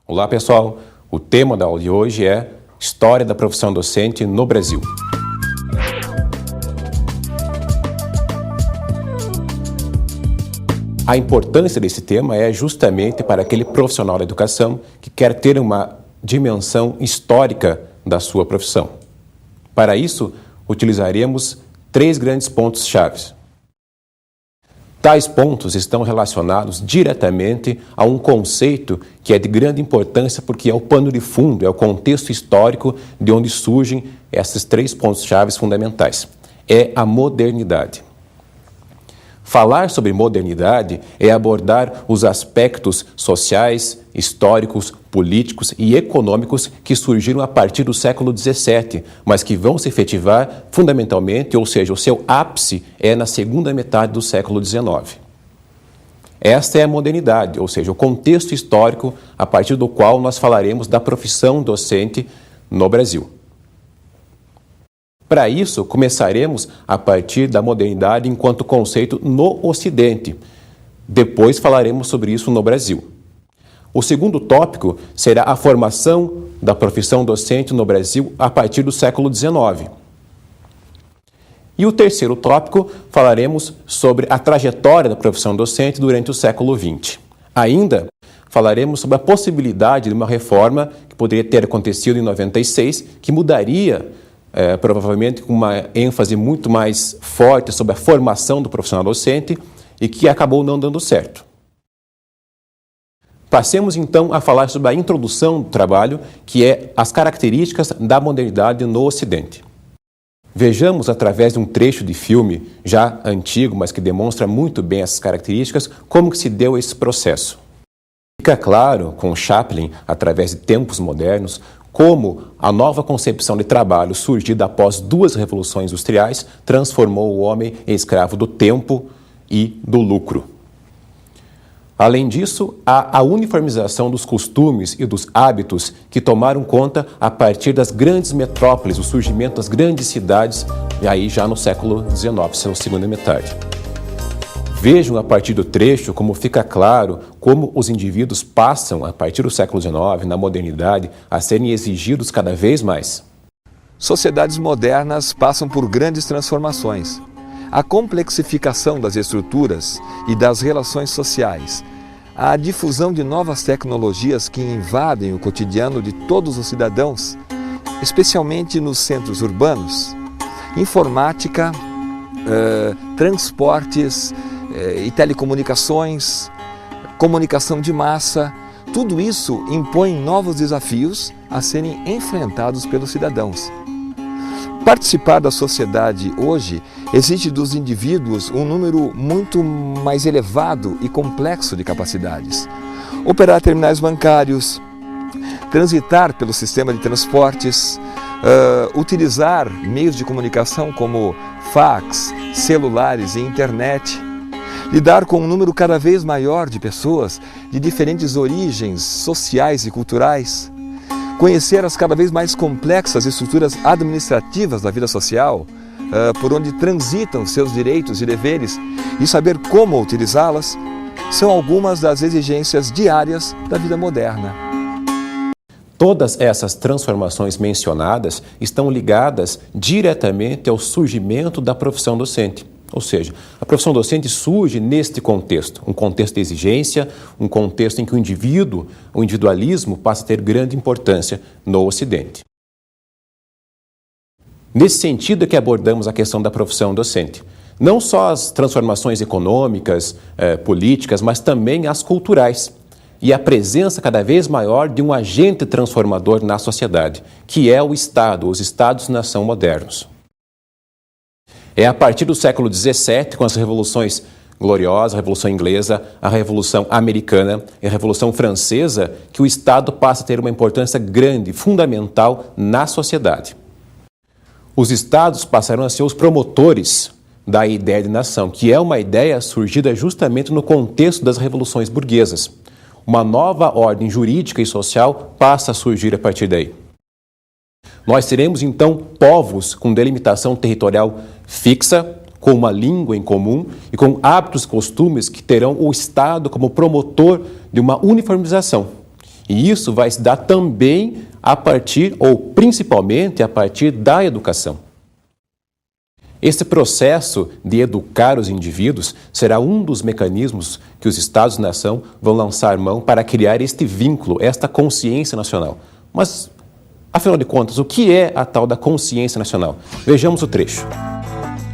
Olá pessoal, o tema da aula de hoje é História da profissão docente no Brasil. A importância desse tema é justamente para aquele profissional da educação que quer ter uma dimensão histórica da sua profissão. Para isso, utilizaremos 3 grandes pontos-chave. Tais pontos estão relacionados diretamente a um conceito que é de grande importância porque é o pano de fundo, é o contexto histórico de onde surgem esses 3 pontos-chave fundamentais. É a modernidade. Falar sobre modernidade é abordar os aspectos sociais, históricos, políticos e econômicos que surgiram a partir do século XVII, mas que vão se efetivar fundamentalmente, ou seja, o seu ápice é na segunda metade do século XIX. Esta é a modernidade, ou seja, o contexto histórico a partir do qual nós falaremos da profissão docente no Brasil. Para isso, começaremos a partir da modernidade enquanto conceito no Ocidente. Depois falaremos sobre isso no Brasil. O segundo tópico será a formação da profissão docente no Brasil a partir do século XIX. E o terceiro tópico, falaremos sobre a trajetória da profissão docente durante o século XX. Ainda falaremos sobre a possibilidade de uma reforma que poderia ter acontecido em 96, que mudaria provavelmente com uma ênfase muito mais forte sobre a formação do profissional docente e que acabou não dando certo. Passemos então a falar sobre a introdução do trabalho, que é as características da modernidade no Ocidente. Vejamos através de um trecho de filme já antigo, mas que demonstra muito bem essas características, como que se deu esse processo. Fica claro com Chaplin, através de Tempos Modernos, como a nova concepção de trabalho surgida após 2 revoluções industriais transformou o homem em escravo do tempo e do lucro. Além disso, há a uniformização dos costumes e dos hábitos que tomaram conta a partir das grandes metrópoles, o surgimento das grandes cidades, e aí já no século XIX, sua segunda metade. Vejam a partir do trecho como fica claro como os indivíduos passam, a partir do século XIX, na modernidade, a serem exigidos cada vez mais. Sociedades modernas passam por grandes transformações. A complexificação das estruturas e das relações sociais, a difusão de novas tecnologias que invadem o cotidiano de todos os cidadãos, especialmente nos centros urbanos, informática, transportes e telecomunicações, comunicação de massa, tudo isso impõe novos desafios a serem enfrentados pelos cidadãos. Participar da sociedade hoje exige dos indivíduos um número muito mais elevado e complexo de capacidades. Operar terminais bancários, transitar pelo sistema de transportes, utilizar meios de comunicação como fax, celulares e internet, lidar com um número cada vez maior de pessoas de diferentes origens sociais e culturais, conhecer as cada vez mais complexas estruturas administrativas da vida social, por onde transitam seus direitos e deveres e saber como utilizá-las, são algumas das exigências diárias da vida moderna. Todas essas transformações mencionadas estão ligadas diretamente ao surgimento da profissão docente. Ou seja, a profissão docente surge neste contexto, um contexto de exigência, um contexto em que o individualismo passa a ter grande importância no Ocidente. Nesse sentido é que abordamos a questão da profissão docente. Não só as transformações econômicas, políticas, mas também as culturais. E a presença cada vez maior de um agente transformador na sociedade, que é o Estado, os Estados-nação modernos. É a partir do século XVII, com as revoluções gloriosas, a Revolução Inglesa, a Revolução Americana e a Revolução Francesa, que o Estado passa a ter uma importância grande, fundamental na sociedade. Os Estados passaram a ser os promotores da ideia de nação, que é uma ideia surgida justamente no contexto das revoluções burguesas. Uma nova ordem jurídica e social passa a surgir a partir daí. Nós teremos, então, povos com delimitação territorial fixa, com uma língua em comum e com hábitos e costumes que terão o Estado como promotor de uma uniformização. E isso vai se dar também a partir, ou principalmente a partir da educação. Esse processo de educar os indivíduos será um dos mecanismos que os Estados-nação vão lançar mão para criar este vínculo, esta consciência nacional. Mas, afinal de contas, o que é a tal da consciência nacional? Vejamos o trecho.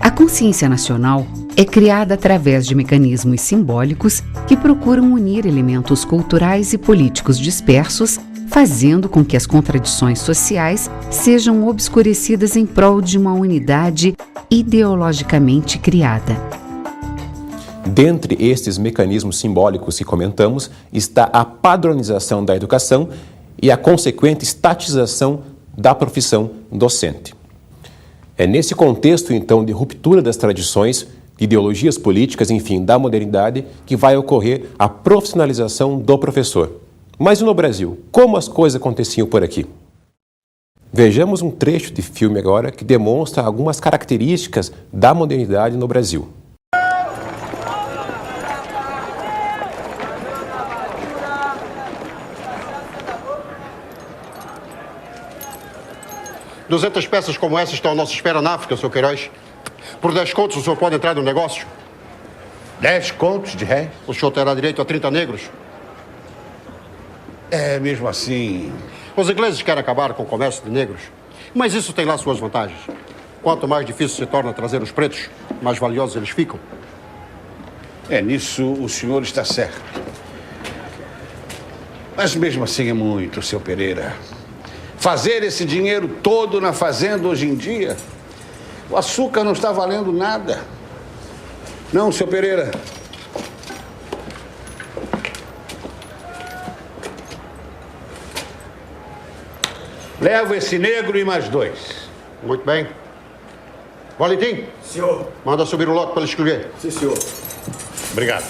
A consciência nacional é criada através de mecanismos simbólicos que procuram unir elementos culturais e políticos dispersos, fazendo com que as contradições sociais sejam obscurecidas em prol de uma unidade ideologicamente criada. Dentre estes mecanismos simbólicos que comentamos está a padronização da educação e a consequente estatização da profissão docente. É nesse contexto, então, de ruptura das tradições, ideologias políticas, enfim, da modernidade, que vai ocorrer a profissionalização do professor. Mas e no Brasil? Como as coisas aconteciam por aqui? Vejamos um trecho de filme agora que demonstra algumas características da modernidade no Brasil. "200 peças como essa estão à nossa espera na África, Sr. Queiroz. Por 10 contos o senhor pode entrar no negócio. 10 contos de réis? O senhor terá direito a 30 negros. É, mesmo assim... Os ingleses querem acabar com o comércio de negros, mas isso tem lá suas vantagens. Quanto mais difícil se torna trazer os pretos, mais valiosos eles ficam. Nisso o senhor está certo. Mas mesmo assim é muito, seu Pereira. Fazer esse dinheiro todo na fazenda hoje em dia, o açúcar não está valendo nada. Não, seu Pereira. Levo esse negro e mais 2. Muito bem. Valentim? Senhor. Manda subir o lote para ele escolher. Sim, senhor. Obrigado.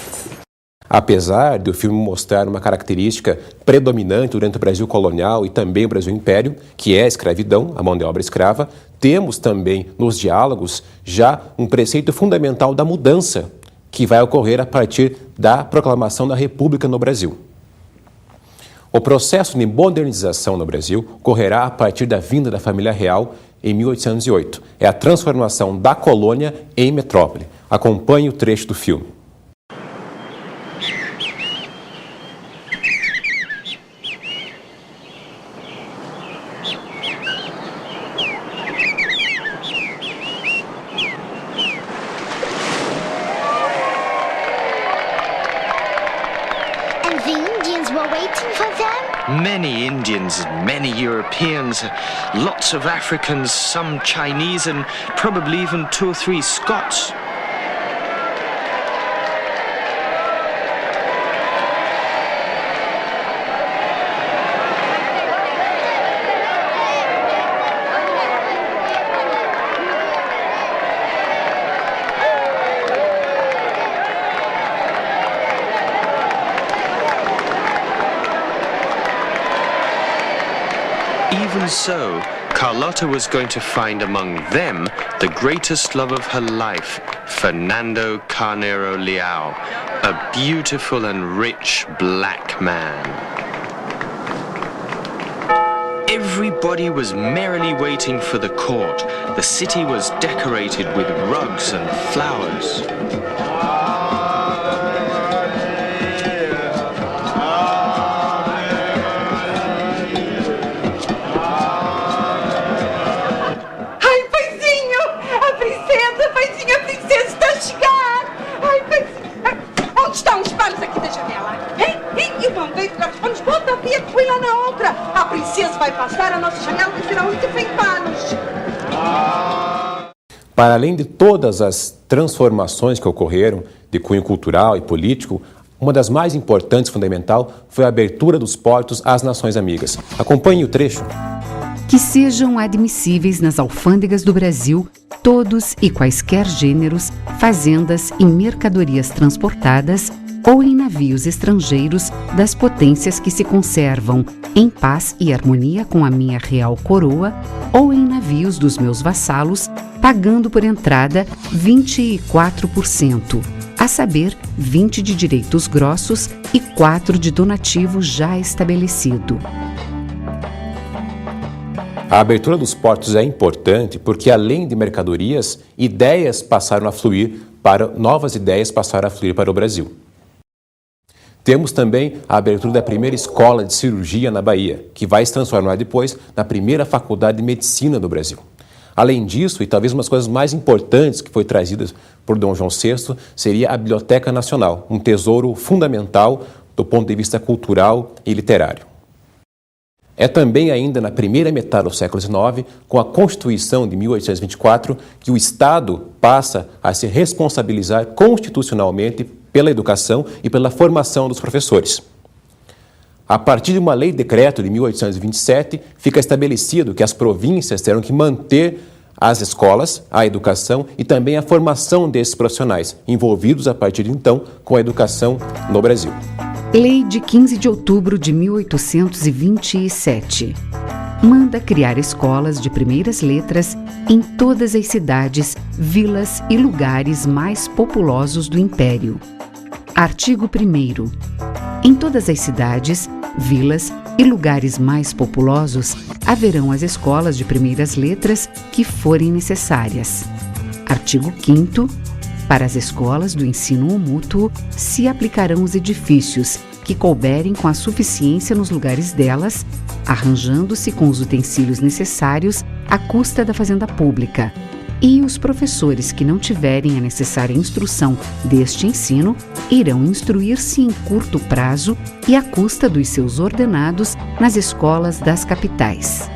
Apesar do filme mostrar uma característica predominante durante o Brasil colonial e também o Brasil Império, que é a escravidão, a mão de obra escrava, temos também nos diálogos já um preceito fundamental da mudança que vai ocorrer a partir da proclamação da República no Brasil. O processo de modernização no Brasil ocorrerá a partir da vinda da família real em 1808. É a transformação da colônia em metrópole. Acompanhe o trecho do filme. Many Indians, many Europeans, lots of Africans, some Chinese, and probably even 2 or 3 Scots. Even so, Carlotta was going to find among them the greatest love of her life, Fernando Carneiro Leao, a beautiful and rich black man. Everybody was merrily waiting for the court. The city was decorated with rugs and flowers. Põe lá na outra. A princesa vai passar, a nossa janela vai ser a única sem panos. Para além de todas as transformações que ocorreram de cunho cultural e político, uma das mais importantes e fundamental foi a abertura dos portos às nações amigas. Acompanhe o trecho. Que sejam admissíveis nas alfândegas do Brasil todos e quaisquer gêneros, fazendas e mercadorias transportadas ou em navios estrangeiros das potências que se conservam em paz e harmonia com a minha real coroa, ou em navios dos meus vassalos, pagando por entrada 24%, a saber, 20 de direitos grossos e 4 de donativo já estabelecido. A abertura dos portos é importante porque, além de mercadorias, novas ideias passaram a fluir para o Brasil. Temos também a abertura da primeira escola de cirurgia na Bahia, que vai se transformar depois na primeira faculdade de medicina do Brasil. Além disso, e talvez uma das coisas mais importantes que foi trazida por Dom João VI, seria a Biblioteca Nacional, um tesouro fundamental do ponto de vista cultural e literário. É também ainda na primeira metade do século XIX, com a Constituição de 1824, que o Estado passa a se responsabilizar constitucionalmente pela educação e pela formação dos professores. A partir de uma lei-decreto de 1827, fica estabelecido que as províncias terão que manter as escolas, a educação e também a formação desses profissionais, envolvidos a partir de então com a educação no Brasil. Lei de 15 de outubro de 1827. Manda criar escolas de primeiras letras em todas as cidades, vilas e lugares mais populosos do Império. Artigo 1º. Em todas as cidades, vilas e lugares mais populosos haverão as escolas de primeiras letras que forem necessárias. Artigo 5º. Para as escolas do ensino mútuo se aplicarão os edifícios que couberem com a suficiência nos lugares delas, arranjando-se com os utensílios necessários à custa da fazenda pública. E os professores que não tiverem a necessária instrução deste ensino irão instruir-se em curto prazo e à custa dos seus ordenados nas escolas das capitais.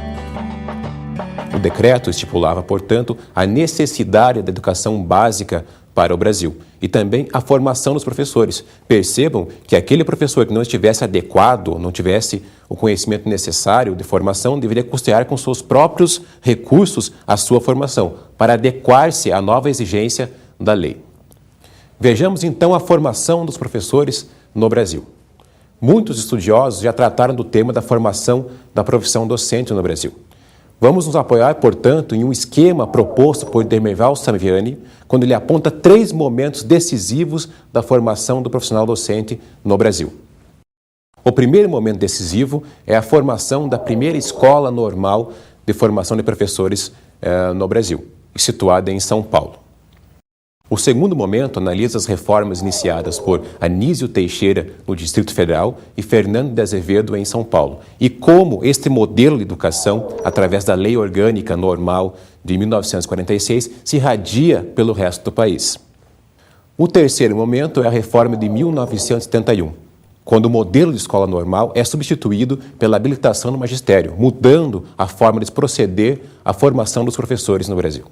O decreto estipulava, portanto, a necessidade da educação básica para o Brasil e também a formação dos professores. Percebam que aquele professor que não estivesse adequado, não tivesse o conhecimento necessário de formação, deveria custear com seus próprios recursos a sua formação, para adequar-se à nova exigência da lei. Vejamos então a formação dos professores no Brasil. Muitos estudiosos já trataram do tema da formação da profissão docente no Brasil. Vamos nos apoiar, portanto, em um esquema proposto por Demerval Saviani, quando ele aponta 3 momentos decisivos da formação do profissional docente no Brasil. O primeiro momento decisivo é a formação da primeira escola normal de formação de professores no Brasil, situada em São Paulo. O segundo momento analisa as reformas iniciadas por Anísio Teixeira no Distrito Federal e Fernando de Azevedo em São Paulo, e como este modelo de educação, através da Lei Orgânica Normal de 1946, se irradia pelo resto do país. O terceiro momento é a reforma de 1971, quando o modelo de escola normal é substituído pela habilitação no magistério, mudando a forma de proceder à formação dos professores no Brasil.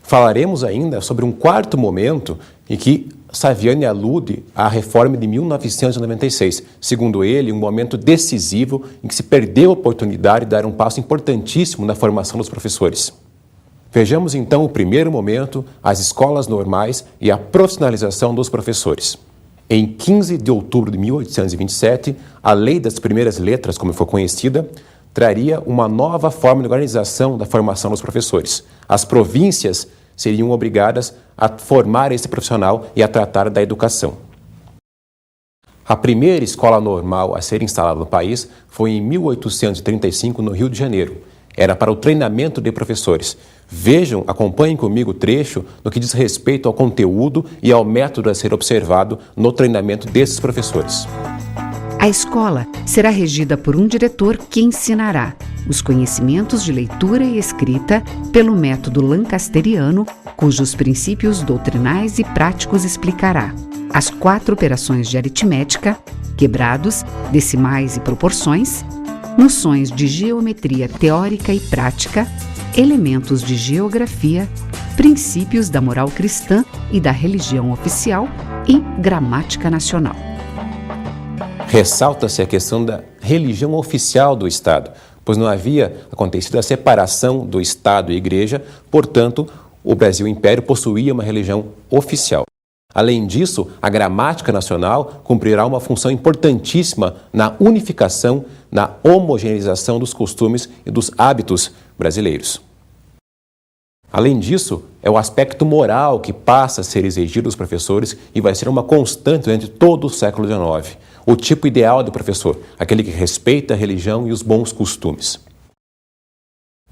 Falaremos ainda sobre um quarto momento em que Saviani alude à reforma de 1996, segundo ele, um momento decisivo em que se perdeu a oportunidade de dar um passo importantíssimo na formação dos professores. Vejamos então o primeiro momento, as escolas normais e a profissionalização dos professores. Em 15 de outubro de 1827, a Lei das Primeiras Letras, como foi conhecida, traria uma nova forma de organização da formação dos professores. As províncias seriam obrigadas a formar esse profissional e a tratar da educação. A primeira escola normal a ser instalada no país foi em 1835, no Rio de Janeiro. Era para o treinamento de professores. Vejam, acompanhem comigo o trecho no que diz respeito ao conteúdo e ao método a ser observado no treinamento desses professores. A escola será regida por um diretor que ensinará os conhecimentos de leitura e escrita pelo método lancasteriano, cujos princípios doutrinais e práticos explicará as 4 operações de aritmética, quebrados, decimais e proporções, noções de geometria teórica e prática, elementos de geografia, princípios da moral cristã e da religião oficial e gramática nacional. Ressalta-se a questão da religião oficial do Estado, pois não havia acontecido a separação do Estado e Igreja, portanto, o Brasil Império possuía uma religião oficial. Além disso, a gramática nacional cumprirá uma função importantíssima na unificação, na homogeneização dos costumes e dos hábitos brasileiros. Além disso, é o aspecto moral que passa a ser exigido dos professores e vai ser uma constante durante todo o século XIX. O tipo ideal do professor, aquele que respeita a religião e os bons costumes.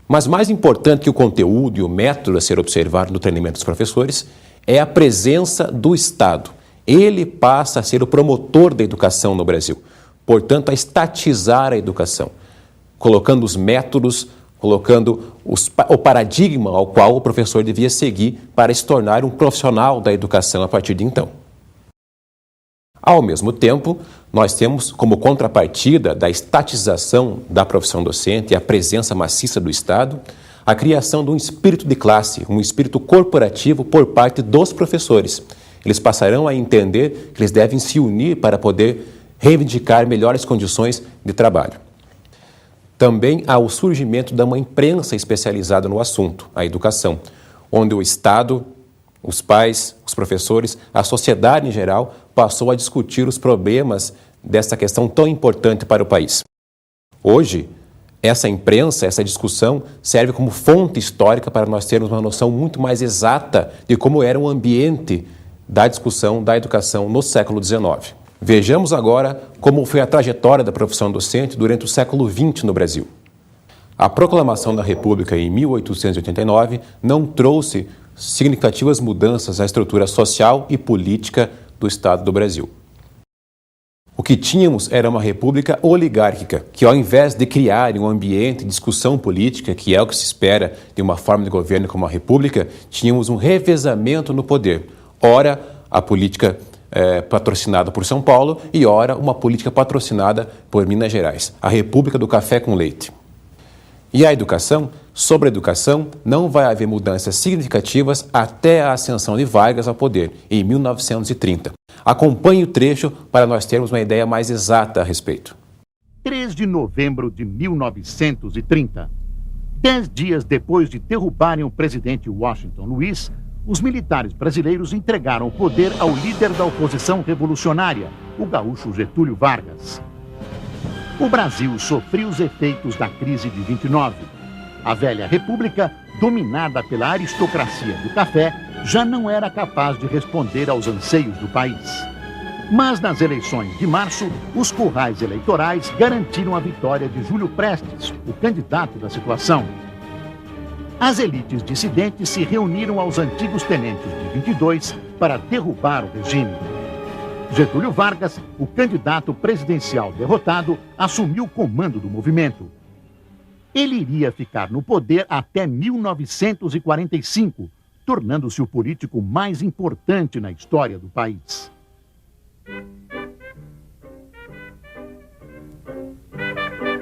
Mas mais importante que o conteúdo e o método a ser observado no treinamento dos professores é a presença do Estado. Ele passa a ser o promotor da educação no Brasil, portanto, a estatizar a educação, colocando os métodos, colocando o paradigma ao qual o professor devia seguir para se tornar um profissional da educação a partir de então. Ao mesmo tempo, nós temos como contrapartida da estatização da profissão docente e a presença maciça do Estado, a criação de um espírito de classe, um espírito corporativo por parte dos professores. Eles passarão a entender que eles devem se unir para poder reivindicar melhores condições de trabalho. Também há o surgimento de uma imprensa especializada no assunto, a educação, onde o Estado, os pais, os professores, a sociedade em geral passou a discutir os problemas dessa questão tão importante para o país. Hoje, essa imprensa, essa discussão serve como fonte histórica para nós termos uma noção muito mais exata de como era o ambiente da discussão da educação no século XIX. Vejamos agora como foi a trajetória da profissão docente durante o século XX no Brasil. A proclamação da República em 1889 não trouxe significativas mudanças na estrutura social e política do Estado do Brasil. O que tínhamos era uma república oligárquica, que ao invés de criar um ambiente de discussão política, que é o que se espera de uma forma de governo como a república, tínhamos um revezamento no poder. Ora, a política patrocinada por São Paulo e ora, uma política patrocinada por Minas Gerais. A república do café com leite. E a educação? Sobre a educação, não vai haver mudanças significativas até a ascensão de Vargas ao poder, em 1930. Acompanhe o trecho para nós termos uma ideia mais exata a respeito. 3 de novembro de 1930. 10 dias depois de derrubarem o presidente Washington Luiz, os militares brasileiros entregaram o poder ao líder da oposição revolucionária, o gaúcho Getúlio Vargas. O Brasil sofreu os efeitos da crise de 29. A velha república, dominada pela aristocracia do café, já não era capaz de responder aos anseios do país. Mas nas eleições de março, os currais eleitorais garantiram a vitória de Júlio Prestes, o candidato da situação. As elites dissidentes se reuniram aos antigos tenentes de 22 para derrubar o regime. Getúlio Vargas, o candidato presidencial derrotado, assumiu o comando do movimento. Ele iria ficar no poder até 1945, tornando-se o político mais importante na história do país.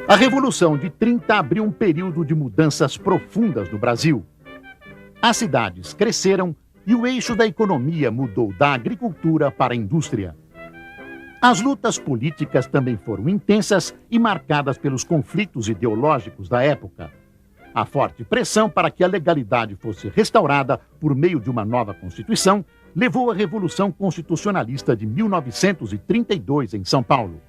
A Revolução de 30 abriu um período de mudanças profundas no Brasil. As cidades cresceram e o eixo da economia mudou da agricultura para a indústria. As lutas políticas também foram intensas e marcadas pelos conflitos ideológicos da época. A forte pressão para que a legalidade fosse restaurada por meio de uma nova Constituição levou à Revolução Constitucionalista de 1932 em São Paulo.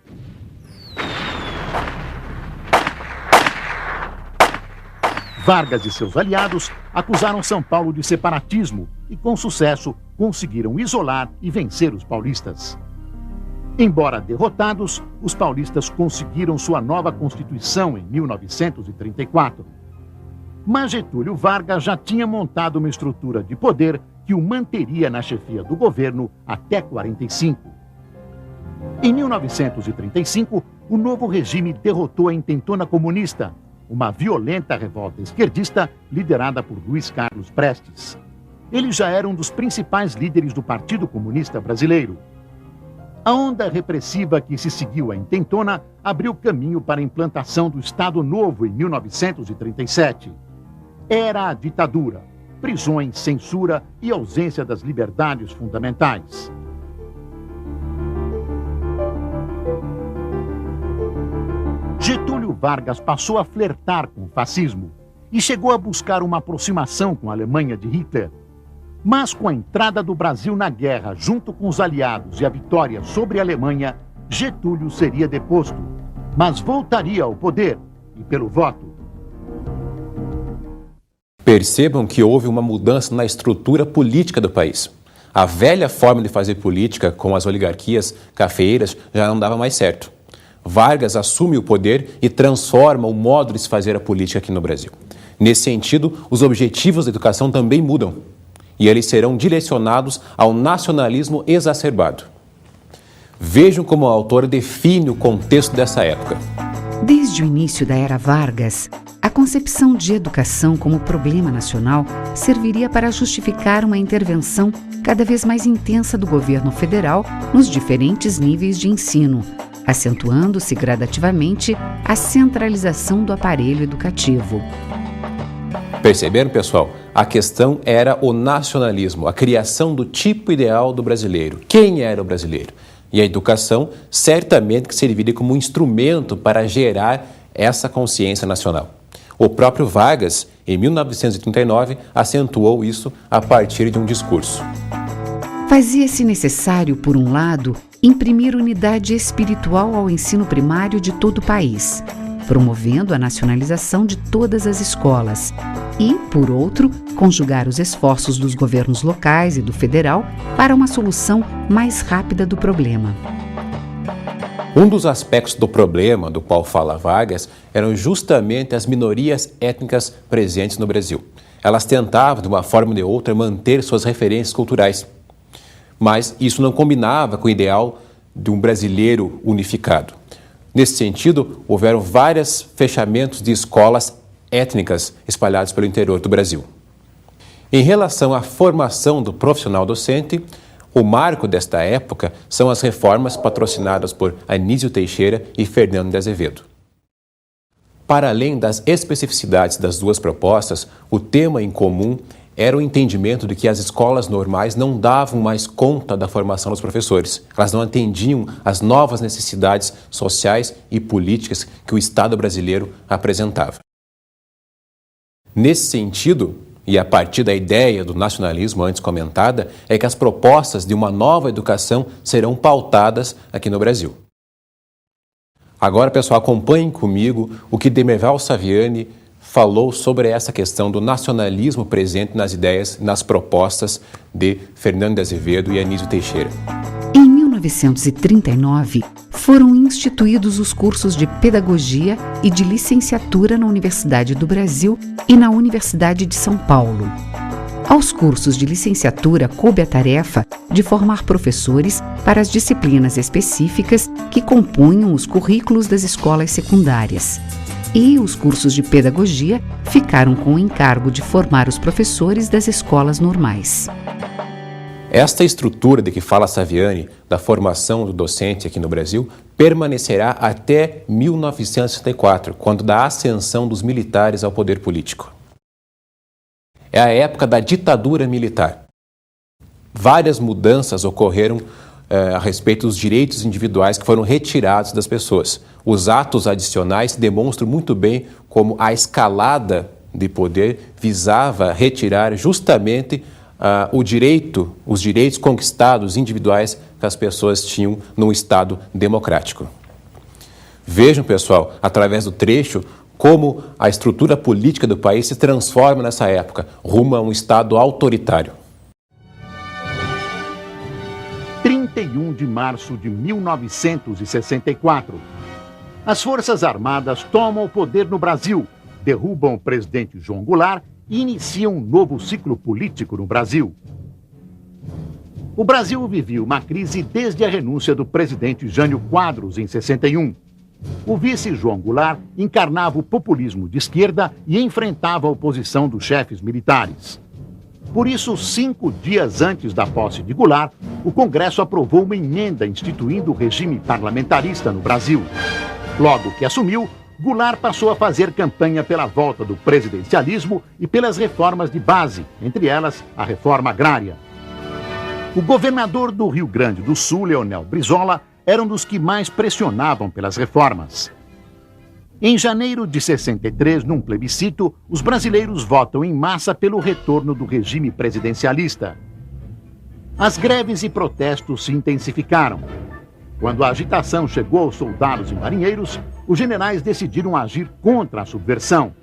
Vargas e seus aliados acusaram São Paulo de separatismo e, com sucesso, conseguiram isolar e vencer os paulistas. Embora derrotados, os paulistas conseguiram sua nova Constituição em 1934. Mas Getúlio Vargas já tinha montado uma estrutura de poder que o manteria na chefia do governo até 45. Em 1935, o novo regime derrotou a Intentona Comunista, uma violenta revolta esquerdista liderada por Luiz Carlos Prestes. Ele já era um dos principais líderes do Partido Comunista Brasileiro. A onda repressiva que se seguiu à Intentona abriu caminho para a implantação do Estado Novo em 1937. Era a ditadura, prisões, censura e ausência das liberdades fundamentais. Getúlio Vargas passou a flertar com o fascismo e chegou a buscar uma aproximação com a Alemanha de Hitler. Mas com a entrada do Brasil na guerra junto com os aliados e a vitória sobre a Alemanha, Getúlio seria deposto, mas voltaria ao poder e pelo voto. Percebam que houve uma mudança na estrutura política do país. A velha forma de fazer política com as oligarquias cafeeiras já não dava mais certo. Vargas assume o poder e transforma o modo de se fazer a política aqui no Brasil. Nesse sentido, os objetivos da educação também mudam e eles serão direcionados ao nacionalismo exacerbado. Vejam como o autor define o contexto dessa época. Desde o início da era Vargas, a concepção de educação como problema nacional serviria para justificar uma intervenção cada vez mais intensa do governo federal nos diferentes níveis de ensino, acentuando-se gradativamente a centralização do aparelho educativo. Perceberam, pessoal? A questão era o nacionalismo, a criação do tipo ideal do brasileiro. Quem era o brasileiro? E a educação certamente que serviria como um instrumento para gerar essa consciência nacional. O próprio Vargas, em 1939, acentuou isso a partir de um discurso. Fazia-se necessário, por um lado, imprimir unidade espiritual ao ensino primário de todo o país, promovendo a nacionalização de todas as escolas e, por outro, conjugar os esforços dos governos locais e do federal para uma solução mais rápida do problema. Um dos aspectos do problema do qual fala Vargas eram justamente as minorias étnicas presentes no Brasil. Elas tentavam, de uma forma ou de outra, manter suas referências culturais. Mas isso não combinava com o ideal de um brasileiro unificado. Nesse sentido, houveram vários fechamentos de escolas étnicas espalhadas pelo interior do Brasil. Em relação à formação do profissional docente, o marco desta época são as reformas patrocinadas por Anísio Teixeira e Fernando de Azevedo. Para além das especificidades das duas propostas, o tema em comum era o entendimento de que as escolas normais não davam mais conta da formação dos professores. Elas não atendiam às novas necessidades sociais e políticas que o Estado brasileiro apresentava. Nesse sentido, e a partir da ideia do nacionalismo antes comentada, é que as propostas de uma nova educação serão pautadas aqui no Brasil. Agora, pessoal, acompanhem comigo o que Demerval Saviani falou sobre essa questão do nacionalismo presente nas ideias, nas propostas de Fernando de Azevedo e Anísio Teixeira. Em 1939, foram instituídos os cursos de Pedagogia e de Licenciatura na Universidade do Brasil e na Universidade de São Paulo. Aos cursos de licenciatura coube a tarefa de formar professores para as disciplinas específicas que compunham os currículos das escolas secundárias. E os cursos de pedagogia ficaram com o encargo de formar os professores das escolas normais. Esta estrutura de que fala Saviani, da formação do docente aqui no Brasil, permanecerá até 1964, quando da ascensão dos militares ao poder político. É a época da ditadura militar. Várias mudanças ocorreram a respeito dos direitos individuais que foram retirados das pessoas. Os atos adicionais demonstram muito bem como a escalada de poder visava retirar justamente os direitos conquistados individuais que as pessoas tinham num Estado democrático. Vejam, pessoal, através do trecho, como a estrutura política do país se transforma nessa época, rumo a um Estado autoritário. 31 de março de 1964. As Forças Armadas tomam o poder no Brasil, derrubam o presidente João Goulart e iniciam um novo ciclo político no Brasil. O Brasil vivia uma crise desde a renúncia do presidente Jânio Quadros em 61. O vice João Goulart encarnava o populismo de esquerda e enfrentava a oposição dos chefes militares. Por isso, 5 dias antes da posse de Goulart, o Congresso aprovou uma emenda instituindo o regime parlamentarista no Brasil. Logo que assumiu, Goulart passou a fazer campanha pela volta do presidencialismo e pelas reformas de base, entre elas a reforma agrária. O governador do Rio Grande do Sul, Leonel Brizola, era um dos que mais pressionavam pelas reformas. Em janeiro de 63, num plebiscito, os brasileiros votam em massa pelo retorno do regime presidencialista. As greves e protestos se intensificaram. Quando a agitação chegou aos soldados e marinheiros, os generais decidiram agir contra a subversão.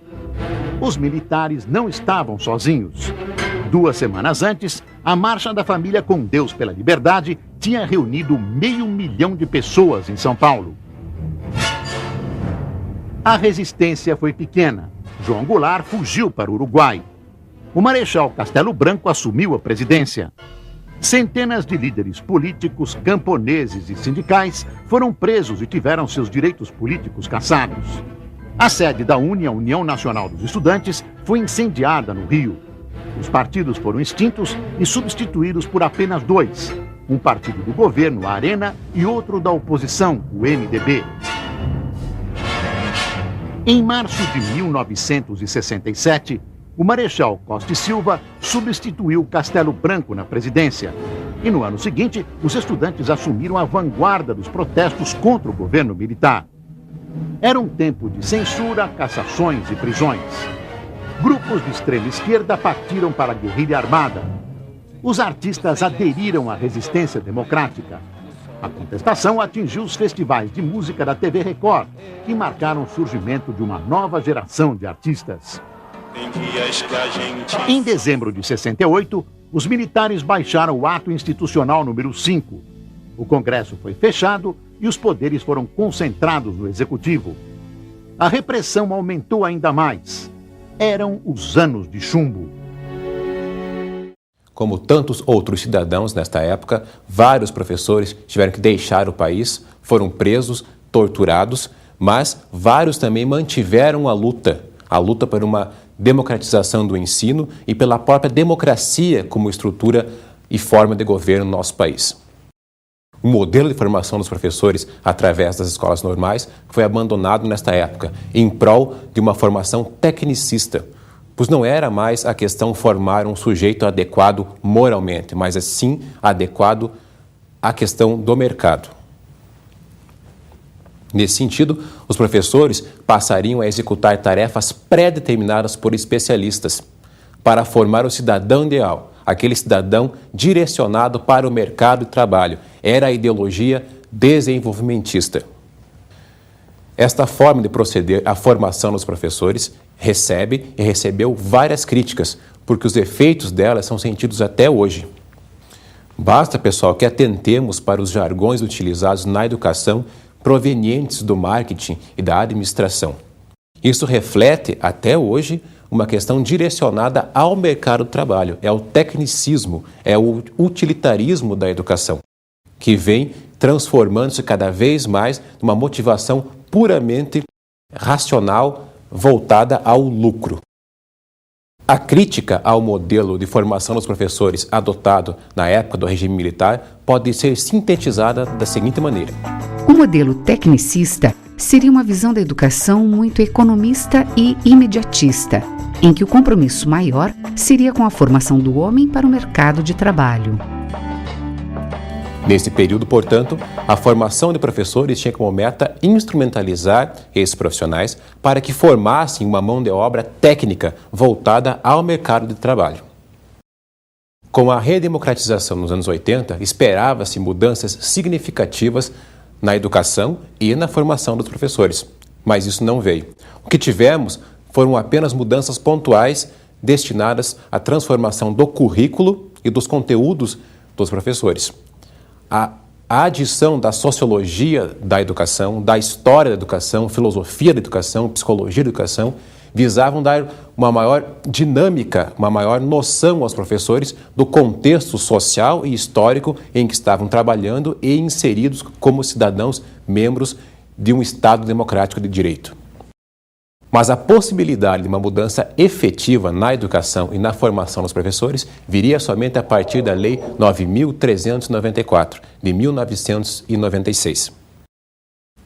Os militares não estavam sozinhos. 2 semanas antes, a Marcha da Família com Deus pela Liberdade tinha reunido 500 mil de pessoas em São Paulo. A resistência foi pequena. João Goulart fugiu para o Uruguai. O Marechal Castelo Branco assumiu a presidência. Centenas de líderes políticos, camponeses e sindicais foram presos e tiveram seus direitos políticos cassados. A sede da UNE, a União Nacional dos Estudantes, foi incendiada no Rio. Os partidos foram extintos e substituídos por apenas 2. Um partido do governo, a Arena, e outro da oposição, o MDB. Em março de 1967, o Marechal Costa e Silva substituiu Castelo Branco na presidência. E no ano seguinte, os estudantes assumiram a vanguarda dos protestos contra o governo militar. Era um tempo de censura, cassações e prisões. Grupos de extrema esquerda partiram para a guerrilha armada. Os artistas aderiram à resistência democrática. A contestação atingiu os festivais de música da TV Record, que marcaram o surgimento de uma nova geração de artistas. Em dezembro de 68, os militares baixaram o Ato Institucional número 5. O Congresso foi fechado e os poderes foram concentrados no Executivo. A repressão aumentou ainda mais. Eram os anos de chumbo. Como tantos outros cidadãos nesta época, vários professores tiveram que deixar o país, foram presos, torturados, mas vários também mantiveram a luta por uma democratização do ensino e pela própria democracia como estrutura e forma de governo no nosso país. O modelo de formação dos professores através das escolas normais foi abandonado nesta época, em prol de uma formação tecnicista, pois não era mais a questão formar um sujeito adequado moralmente, mas sim adequado à questão do mercado. Nesse sentido, os professores passariam a executar tarefas pré-determinadas por especialistas para formar o cidadão ideal, aquele cidadão direcionado para o mercado de trabalho. Era a ideologia desenvolvimentista. Esta forma de proceder à formação dos professores recebe e recebeu várias críticas, porque os efeitos dela são sentidos até hoje. Basta, pessoal, que atentemos para os jargões utilizados na educação provenientes do marketing e da administração. Isso reflete, até hoje, uma questão direcionada ao mercado do trabalho. É o tecnicismo, é o utilitarismo da educação, que vem transformando-se cada vez mais numa motivação puramente racional, voltada ao lucro. A crítica ao modelo de formação dos professores adotado na época do regime militar pode ser sintetizada da seguinte maneira. O modelo tecnicista seria uma visão da educação muito economista e imediatista, em que o compromisso maior seria com a formação do homem para o mercado de trabalho. Nesse período, portanto, a formação de professores tinha como meta instrumentalizar esses profissionais para que formassem uma mão de obra técnica voltada ao mercado de trabalho. Com a redemocratização nos anos 80, esperava-se mudanças significativas na educação e na formação dos professores, mas isso não veio. O que tivemos foram apenas mudanças pontuais destinadas à transformação do currículo e dos conteúdos dos professores. A adição da sociologia da educação, da história da educação, filosofia da educação, psicologia da educação, visavam dar uma maior dinâmica, uma maior noção aos professores do contexto social e histórico em que estavam trabalhando e inseridos como cidadãos membros de um Estado democrático de direito. Mas a possibilidade de uma mudança efetiva na educação e na formação dos professores viria somente a partir da Lei 9.394, de 1996.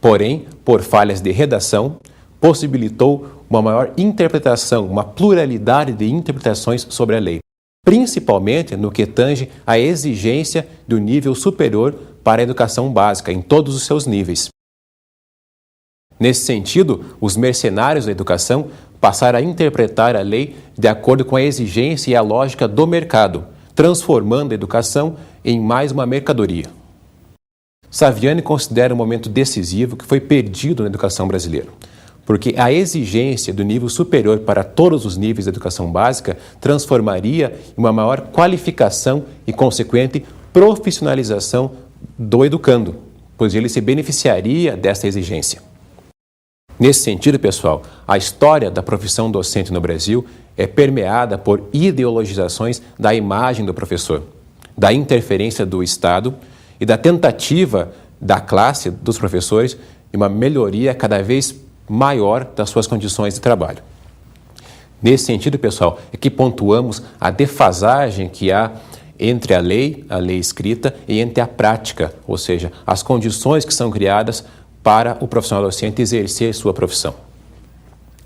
Porém, por falhas de redação, possibilitou uma maior interpretação, uma pluralidade de interpretações sobre a lei, principalmente no que tange à exigência do nível superior para a educação básica, em todos os seus níveis. Nesse sentido, os mercenários da educação passaram a interpretar a lei de acordo com a exigência e a lógica do mercado, transformando a educação em mais uma mercadoria. Saviani considera um momento decisivo que foi perdido na educação brasileira. porque a exigência do nível superior para todos os níveis da educação básica transformaria em uma maior qualificação e consequente profissionalização do educando, pois ele se beneficiaria dessa exigência. Nesse sentido, pessoal, a história da profissão docente no Brasil é permeada por ideologizações da imagem do professor, da interferência do Estado e da tentativa da classe dos professores de uma melhoria cada vez maior das suas condições de trabalho. Nesse sentido, pessoal, é que pontuamos a defasagem que há entre a lei escrita, e entre a prática, ou seja, as condições que são criadas para o profissional docente exercer sua profissão.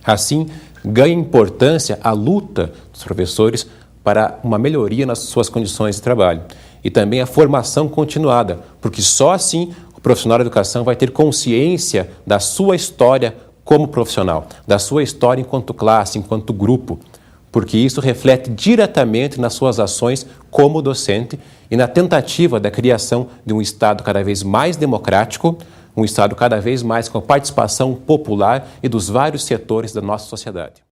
Assim, ganha importância a luta dos professores para uma melhoria nas suas condições de trabalho e também a formação continuada, porque só assim o profissional da educação vai ter consciência da sua história como profissional, da sua história enquanto classe, enquanto grupo, porque isso reflete diretamente nas suas ações como docente e na tentativa da criação de um Estado cada vez mais democrático, um Estado cada vez mais com participação popular e dos vários setores da nossa sociedade.